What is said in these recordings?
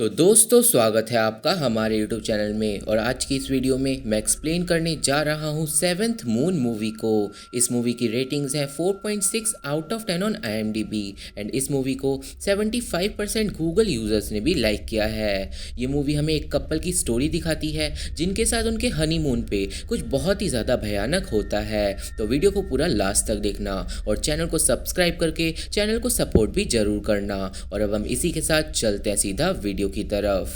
तो दोस्तों स्वागत है आपका हमारे YouTube चैनल में। और आज की इस वीडियो में मैं एक्सप्लेन करने जा रहा हूँ सेवेंथ मून मूवी को। इस मूवी की रेटिंग्स है 4.6 out of 10 on IMDb and इस मूवी को 75% गूगल यूजर्स ने भी लाइक किया है। ये मूवी हमें एक कपल की स्टोरी दिखाती है जिनके साथ उनके हनीमून पे कुछ बहुत ही ज़्यादा भयानक होता है। तो वीडियो को पूरा लास्ट तक देखना और चैनल को सब्सक्राइब करके चैनल को सपोर्ट भी जरूर करना। और अब हम इसी के साथ चलते हैं सीधा वीडियो की तरफ।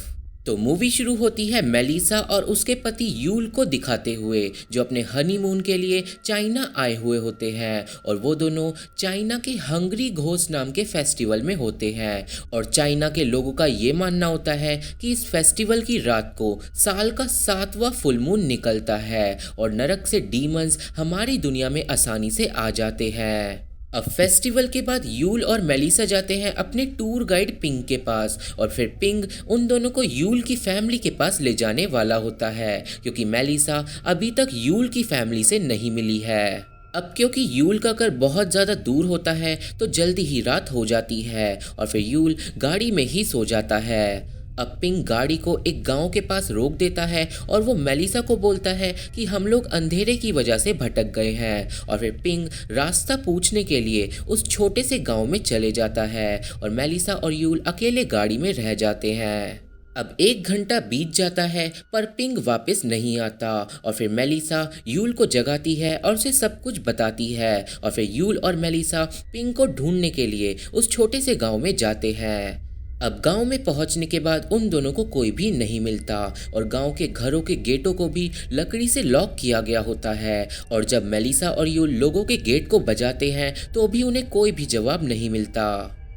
तो मूवी शुरू होती है मेलिसा और उसके पति यूल को दिखाते हुए जो अपने हनीमून के लिए चाइना आए हुए होते हैं। और वो दोनों चाइना के हंगरी घोस्ट नाम के फेस्टिवल में होते हैं। और चाइना के लोगों का ये मानना होता है कि इस फेस्टिवल की रात को साल का 7वां फुल मून निकलता है और नरक से डीमंस हमारी दुनिया में आसानी से आ जाते हैं। अब फेस्टिवल के बाद यूल और मेलिसा जाते हैं अपने टूर गाइड पिंग के पास और फिर पिंग उन दोनों को यूल की फैमिली के पास ले जाने वाला होता है क्योंकि मेलिसा अभी तक यूल की फैमिली से नहीं मिली है। अब क्योंकि यूल का घर बहुत ज़्यादा दूर होता है तो जल्दी ही रात हो जाती है और फिर यूल गाड़ी में ही सो जाता है। अब पिंग गाड़ी को एक गांव के पास रोक देता है और वो मेलिसा को बोलता है कि हम लोग अंधेरे की वजह से भटक गए हैं। और फिर पिंग रास्ता पूछने के लिए उस छोटे से गांव में चले जाता है और मेलिसा और यूल अकेले गाड़ी में रह जाते हैं। अब 1 घंटा बीत जाता है पर पिंग वापस नहीं आता और फिर मेलिसा यूल को जगाती है और उसे सब कुछ बताती है। और फिर यूल और मेलिसा पिंग को ढूंढने के लिए उस छोटे से गांव में जाते हैं। अब गांव में पहुंचने के बाद उन दोनों को कोई भी नहीं मिलता और गांव के घरों के गेटों को भी लकड़ी से लॉक किया गया होता है। और जब मेलिसा और यूल लोगों के गेट को बजाते हैं तो भी उन्हें कोई भी जवाब नहीं मिलता।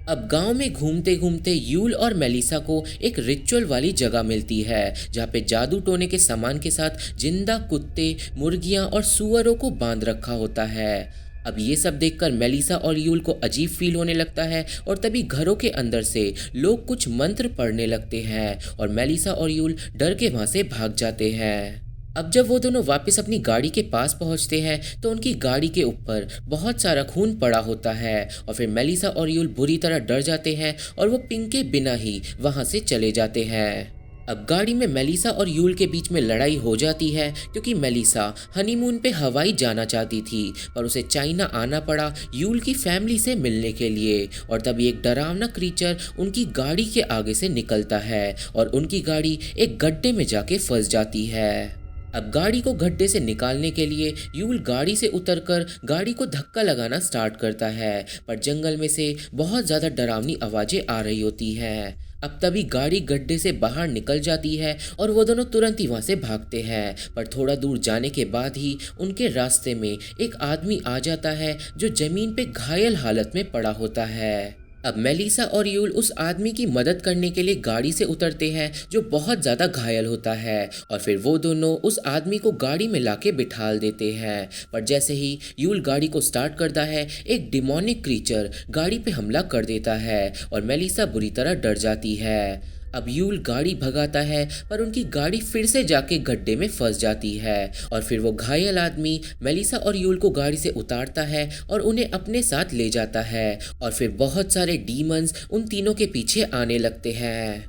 अब गांव में घूमते घूमते यूल और मेलिसा को एक रिचुअल वाली जगह मिलती है जहाँ पे जादू टोने के सामान के साथ जिंदा कुत्ते, मुर्गियां और सुअरों को बांध रखा होता है। अब ये सब देखकर मेलिसा और यूल को अजीब फील होने लगता है और तभी घरों के अंदर से लोग कुछ मंत्र पढ़ने लगते हैं और मेलिसा और यूल डर के वहां से भाग जाते हैं। अब जब वो दोनों वापस अपनी गाड़ी के पास पहुंचते हैं तो उनकी गाड़ी के ऊपर बहुत सारा खून पड़ा होता है और फिर मेलिसा और यूल बुरी तरह डर जाते हैं और वो पिंग के बिना ही वहां से चले जाते हैं। अब गाड़ी में मेलिसा और यूल के बीच में लड़ाई हो जाती है क्योंकि मेलिसा हनीमून पे हवाई जाना चाहती थी पर उसे चाइना आना पड़ा यूल की फैमिली से मिलने के लिए। और तभी एक डरावना क्रीचर उनकी गाड़ी के आगे से निकलता है और उनकी गाड़ी एक गड्ढे में जाके फंस जाती है। अब गाड़ी को गड्ढे से निकालने के लिए यूल गाड़ी से उतरकर गाड़ी को धक्का लगाना स्टार्ट करता है पर जंगल में से बहुत ज़्यादा डरावनी आवाज़ें आ रही होती हैं। अब तभी गाड़ी गड्ढे से बाहर निकल जाती है और वो दोनों तुरंत ही वहाँ से भागते हैं पर थोड़ा दूर जाने के बाद ही उनके रास्ते में एक आदमी आ जाता है जो ज़मीन पे घायल हालत में पड़ा होता है। अब मेलिसा और यूल उस आदमी की मदद करने के लिए गाड़ी से उतरते हैं जो बहुत ज़्यादा घायल होता है और फिर वो दोनों उस आदमी को गाड़ी में लाके बिठाल देते हैं। पर जैसे ही यूल गाड़ी को स्टार्ट करता है एक डिमोनिक क्रीचर गाड़ी पे हमला कर देता है और मेलिसा बुरी तरह डर जाती है। अब यूल गाड़ी भगाता है पर उनकी गाड़ी फिर से जाके गड्ढे में फंस जाती है और फिर वो घायल आदमी मेलिसा और यूल को गाड़ी से उतारता है और उन्हें अपने साथ ले जाता है और फिर बहुत सारे डीमंस उन तीनों के पीछे आने लगते हैं।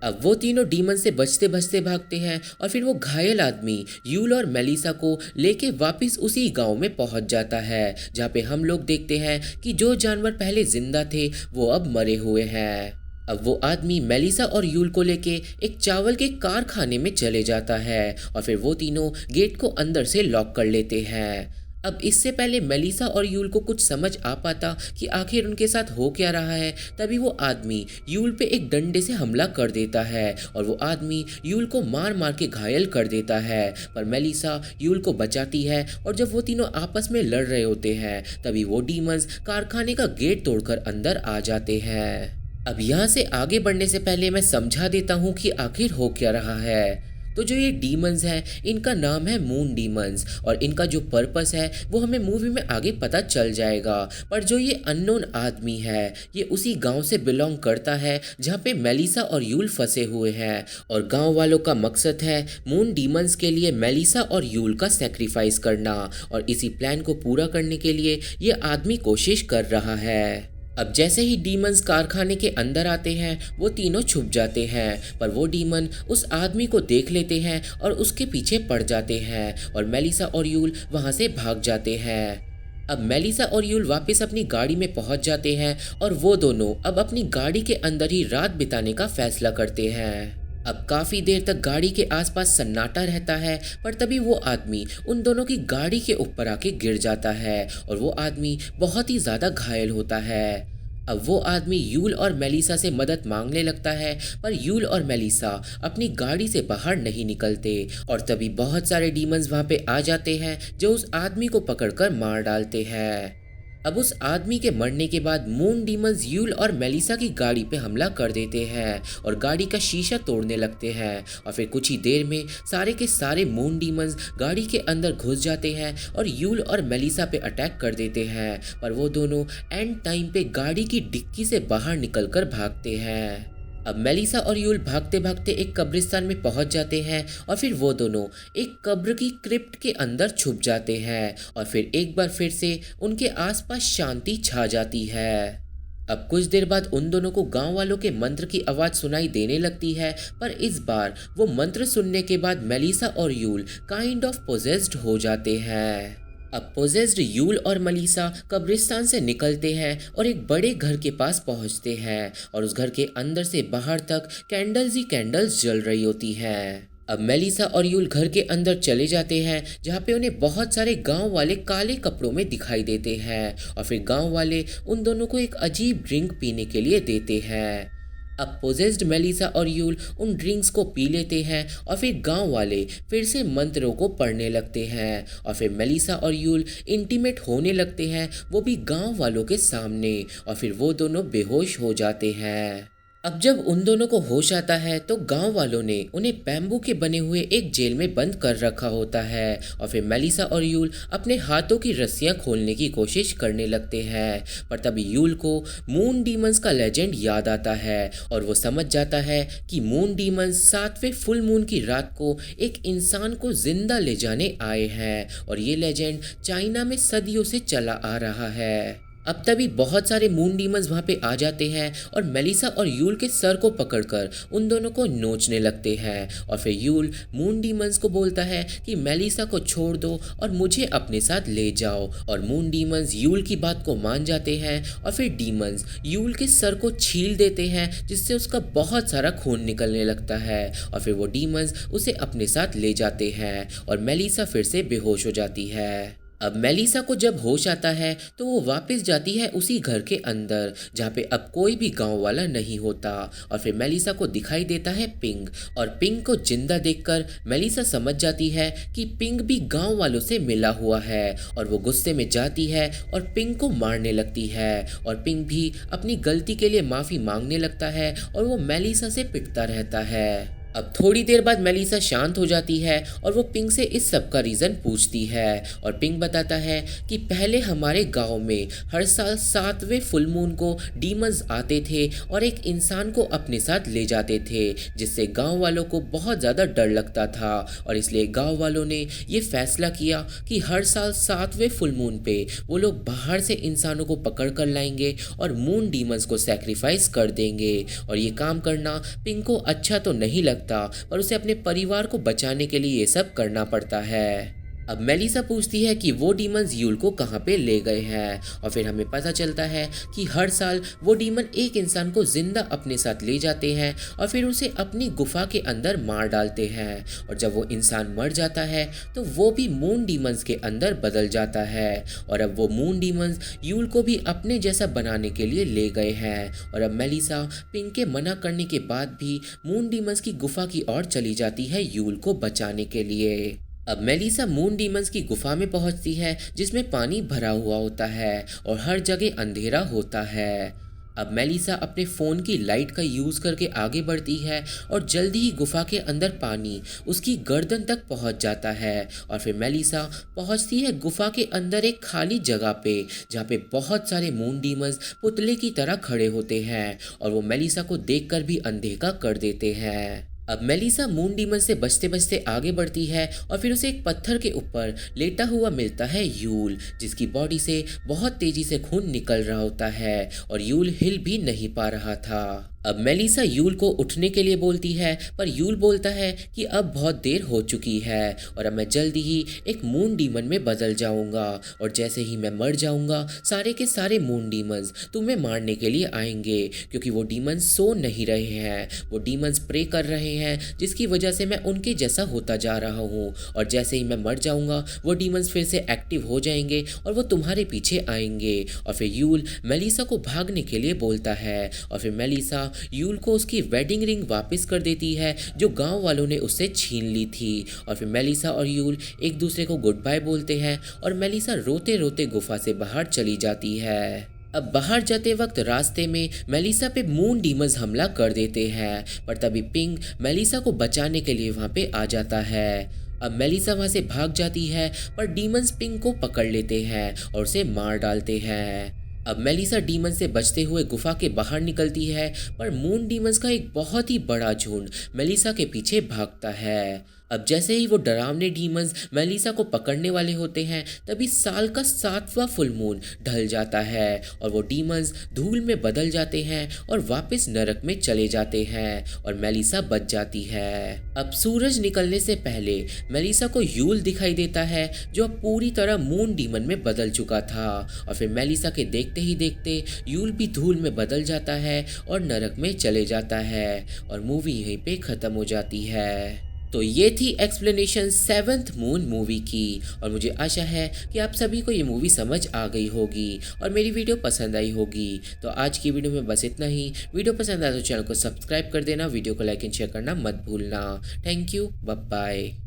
अब वो तीनों डीमन से बचते बचते भागते हैं और फिर वो घायल आदमी यूल और मेलिसा को लेके वापस उसी गांव में पहुंच जाता है जहाँ पे हम लोग देखते हैं कि जो जानवर पहले जिंदा थे वो अब मरे हुए हैं। अब वो आदमी मेलिसा और यूल को लेके एक चावल के कारखाने में चले जाता है और फिर वो तीनों गेट को अंदर से लॉक कर लेते हैं। अब इससे पहले मेलिसा और यूल को कुछ समझ आ पाता कि आखिर उनके साथ हो क्या रहा है तभी वो आदमी यूल पे एक डंडे से हमला कर देता है और वो आदमी यूल को मार मार के घायल कर देता है पर मेलिसा यूल को बचाती है। और जब वो तीनों आपस में लड़ रहे होते हैं तभी वो डीमंस कारखाने का गेट तोड़कर अंदर आ जाते हैं। अब यहाँ से आगे बढ़ने से पहले मैं समझा देता हूँ कि आखिर हो क्या रहा है। तो जो ये डीमंस हैं इनका नाम है मून डीमंस और इनका जो पर्पस है वो हमें मूवी में आगे पता चल जाएगा। पर जो ये अननोन आदमी है ये उसी गांव से बिलोंग करता है जहाँ पे मेलिसा और यूल फंसे हुए हैं और गांव वालों का मकसद है मून डीमंस के लिए मेलिसा और यूल का सेक्रीफाइस करना और इसी प्लान को पूरा करने के लिए ये आदमी कोशिश कर रहा है। अब जैसे ही डीमंस कारखाने के अंदर आते हैं वो तीनों छुप जाते हैं, पर वो डीमन उस आदमी को देख लेते हैं और उसके पीछे पड़ जाते हैं और मेलिसा और यूल वहां से भाग जाते हैं। अब मेलिसा और यूल वापस अपनी गाड़ी में पहुंच जाते हैं और वो दोनों अब अपनी गाड़ी के अंदर ही रात बिताने का फैसला करते हैं। अब काफी देर तक गाड़ी के आसपास सन्नाटा रहता है, पर तभी वो आदमी उन दोनों की गाड़ी के ऊपर आके गिर जाता है और वो आदमी बहुत ही ज्यादा घायल होता है। अब वो आदमी यूल और मेलिसा से मदद मांगने लगता है, पर यूल और मेलिसा अपनी गाड़ी से बाहर नहीं निकलते और तभी बहुत सारे डीमंस वहां पे आ जाते हैं जो उस आदमी को पकड़कर मार डालते हैं। अब उस आदमी के मरने के बाद मून डीमंस यूल और मेलिसा की गाड़ी पे हमला कर देते हैं और गाड़ी का शीशा तोड़ने लगते हैं और फिर कुछ ही देर में सारे के सारे मून डीमंस गाड़ी के अंदर घुस जाते हैं और यूल और मेलिसा पे अटैक कर देते हैं, पर वो दोनों एंड टाइम पे गाड़ी की डिक्की से बाहर निकलकर भागते हैं। अब मेलिसा और यूल भागते भागते एक कब्रिस्तान में पहुंच जाते हैं और फिर वो दोनों एक कब्र की क्रिप्ट के अंदर छुप जाते हैं और फिर एक बार फिर से उनके आसपास शांति छा जाती है। अब कुछ देर बाद उन दोनों को गांव वालों के मंत्र की आवाज सुनाई देने लगती है, पर इस बार वो मंत्र सुनने के बाद मेलिसा और यूल काइंड ऑफ पोजेस्ड हो जाते हैं। अब पोजेस्ड यूल और मेलिसा कब्रिस्तान से निकलते हैं और एक बड़े घर के पास पहुंचते हैं और उस घर के अंदर से बाहर तक कैंडल्स ही कैंडल्स जल रही होती हैं। अब मेलिसा और यूल घर के अंदर चले जाते हैं जहाँ पे उन्हें बहुत सारे गांव वाले काले कपड़ों में दिखाई देते हैं और फिर गांव वाले उन दोनों को एक अजीब ड्रिंक पीने के लिए देते हैं। अब पोजेस्ड मेलिसा और यूल उन ड्रिंक्स को पी लेते हैं और फिर गांव वाले फिर से मंत्रों को पढ़ने लगते हैं और फिर मेलिसा और यूल इंटीमेट होने लगते हैं, वो भी गांव वालों के सामने, और फिर वो दोनों बेहोश हो जाते हैं। अब जब उन दोनों को होश आता है तो गांव वालों ने उन्हें बैम्बू के बने हुए एक जेल में बंद कर रखा होता है और फिर मेलिसा और यूल अपने हाथों की रस्सियां खोलने की कोशिश करने लगते हैं, पर तभी यूल को मून डीमंस का लेजेंड याद आता है और वो समझ जाता है कि मून डीमंस 7वें फुल मून की रात को एक इंसान को जिंदा ले जाने आए हैं और ये लेजेंड चाइना में सदियों से चला आ रहा है। अब तभी बहुत सारे मून डीमंस वहाँ पे आ जाते हैं और मेलिसा और यूल के सर को पकड़कर उन दोनों को नोचने लगते हैं और फिर यूल मून डीमंस को बोलता है कि मेलिसा को छोड़ दो और मुझे अपने साथ ले जाओ, और मून डीमंस यूल की बात को मान जाते हैं और फिर डीमंस यूल के सर को छील देते हैं जिससे उसका बहुत सारा खून निकलने लगता है और फिर वो डीमंस उसे अपने साथ ले जाते हैं और मेलिसा फिर से बेहोश हो जाती है। अब मेलिसा को जब होश आता है तो वो वापस जाती है उसी घर के अंदर जहाँ पे अब कोई भी गांव वाला नहीं होता और फिर मेलिसा को दिखाई देता है पिंग, और पिंग को जिंदा देखकर मेलिसा समझ जाती है कि पिंग भी गांव वालों से मिला हुआ है और वो गुस्से में जाती है और पिंग को मारने लगती है और पिंग भी अपनी गलती के लिए माफ़ी मांगने लगता है और वो मेलिसा से पिटता रहता है। अब थोड़ी देर बाद मेलिसा शांत हो जाती है और वो पिंग से इस सब का रीज़न पूछती है और पिंग बताता है कि पहले हमारे गांव में हर साल 7वें फुल मून को डीमंस आते थे और एक इंसान को अपने साथ ले जाते थे, जिससे गांव वालों को बहुत ज़्यादा डर लगता था और इसलिए गांव वालों ने ये फैसला किया कि हर साल 7वें फुल मून पे वो लोग बाहर से इंसानों को पकड़ कर लाएंगे और मून डीमंस को सेक्रीफाइस कर देंगे। और ये काम करना पिंग को अच्छा तो नहीं लगता, पर उसे अपने परिवार को बचाने के लिए ये सब करना पड़ता है। अब मेलिसा पूछती है कि वो डीमंस यूल को कहाँ पे ले गए हैं और फिर हमें पता चलता है कि हर साल वो डीमन एक इंसान को जिंदा अपने साथ ले जाते हैं और फिर उसे अपनी गुफा के अंदर मार डालते हैं, और जब वो इंसान मर जाता है तो वो भी मून डीमंस के अंदर बदल जाता है और अब वो मून डीमंस यूल को भी अपने जैसा बनाने के लिए ले गए हैं। और अब मेलिसा पिंग के मना करने के बाद भी मून डीमंस की गुफा की ओर चली जाती है यूल को बचाने के लिए। अब मेलिसा मून डीमंस की गुफा में पहुंचती है जिसमें पानी भरा हुआ होता है और हर जगह अंधेरा होता है। अब मेलिसा अपने फ़ोन की लाइट का यूज़ करके आगे बढ़ती है और जल्दी ही गुफा के अंदर पानी उसकी गर्दन तक पहुंच जाता है और फिर मेलिसा पहुंचती है गुफा के अंदर एक खाली जगह पे जहाँ पे बहुत सारे मून डीमंस पुतले की तरह खड़े होते हैं और वो मेलिसा को देखकर भी अनदेखा कर देते हैं। अब मेलिसा मून डीमन से बचते बचते आगे बढ़ती है और फिर उसे एक पत्थर के ऊपर लेटा हुआ मिलता है यूल, जिसकी बॉडी से बहुत तेजी से खून निकल रहा होता है और यूल हिल भी नहीं पा रहा था। अब मेलिसा यूल को उठने के लिए बोलती है, पर यूल बोलता है कि अब बहुत देर हो चुकी है और अब मैं जल्दी ही एक मून डीमन में बदल जाऊंगा और जैसे ही मैं मर जाऊंगा सारे के सारे मून डीमंस तुम्हें मारने के लिए आएंगे, क्योंकि वो डीमंस सो नहीं रहे हैं, वो डीमंस प्रे कर रहे हैं, जिसकी वजह से मैं उनके जैसा होता जा रहा हूँ और जैसे ही मैं मर जाऊंगा वो डीमंस फिर से एक्टिव हो जाएंगे और वो तुम्हारे पीछे आएंगे। और फिर यूल मेलिसा को भागने के लिए बोलता है और फिर मेलिसा यूल को उसकी वेडिंग रिंग वापस कर देती है जो गांव वालों ने उससे छीन ली थी। और फिर मेलिसा और यूल एक दूसरे को गुड बाय बोलते हैं और मेलिसा रोते रोते गुफा से बाहर चली जाती है। अब बाहर जाते वक्त रास्ते में मेलिसा पे मून डीमंस हमला कर देते हैं, पर तभी पिंक मेलिसा को बचाने के लिए वहां पे आ जाता है। अब मेलिसा वहां से भाग जाती है, पर डीमंस पिंक को पकड़ लेते हैं और उसे मार डालते हैं। अब मेलिसा डीमन से बचते हुए गुफा के बाहर निकलती है, पर मून डीमंस का एक बहुत ही बड़ा झुंड मेलिसा के पीछे भागता है। अब जैसे ही वो डरावने डीमंस मेलिसा को पकड़ने वाले होते हैं, तभी साल का 7वां फुल मून ढल जाता है और वो डीमंस धूल में बदल जाते हैं और वापस नरक में चले जाते हैं और मेलिसा बच जाती है। अब सूरज निकलने से पहले मेलिसा को यूल दिखाई देता है, जो अब पूरी तरह मून डीमन में बदल चुका था और फिर मेलिसा के देखते ही देखते यूल भी धूल में बदल जाता है और नरक में चले जाता है और मूवी यहीं पे खत्म हो जाती है। तो ये थी एक्सप्लेनेशन 7th मून मूवी की और मुझे आशा है कि आप सभी को ये मूवी समझ आ गई होगी और मेरी वीडियो पसंद आई होगी। तो आज की वीडियो में बस इतना ही। वीडियो पसंद आया तो चैनल को सब्सक्राइब कर देना, वीडियो को लाइक एंड शेयर करना मत भूलना। Thank you, bye bye.